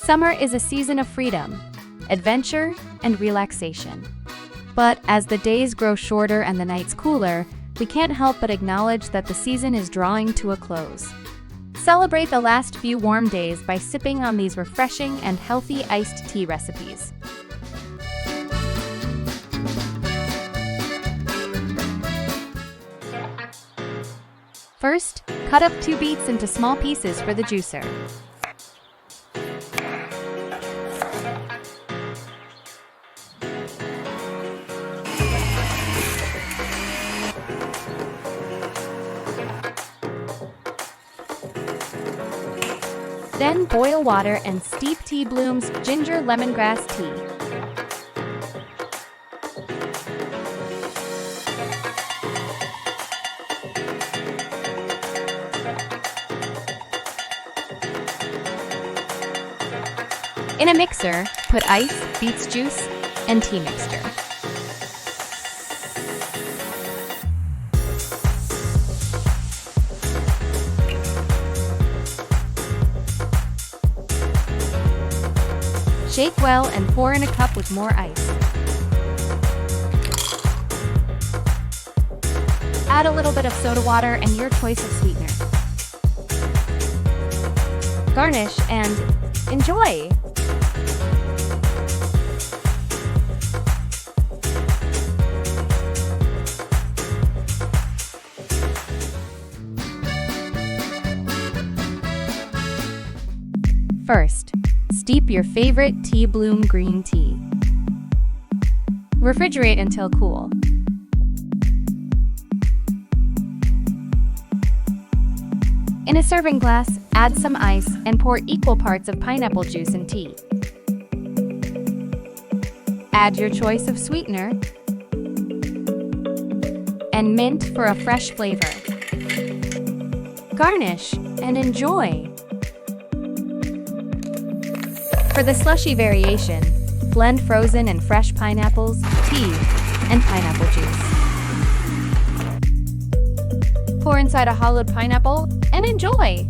Summer is a season of freedom, adventure, and relaxation. But as the days grow shorter and the nights cooler, we can't help but acknowledge that the season is drawing to a close. Celebrate the last few warm days by sipping on these refreshing and healthy iced tea recipes. First, cut up 2 beets into small pieces for the juicer. Then boil water and steep Teabloom's ginger lemongrass tea. In a mixer, put ice, beets juice, and tea mixture. Shake well and pour in a cup with more ice. Add a little bit of soda water and your choice of sweetener. Garnish and enjoy! First, steep your favorite Teabloom green tea. Refrigerate until cool. In a serving glass, add some ice and pour equal parts of pineapple juice and tea. Add your choice of sweetener and mint for a fresh flavor. Garnish and enjoy! For the slushy variation, blend frozen and fresh pineapples, tea, and pineapple juice. Pour inside a hollowed pineapple and enjoy!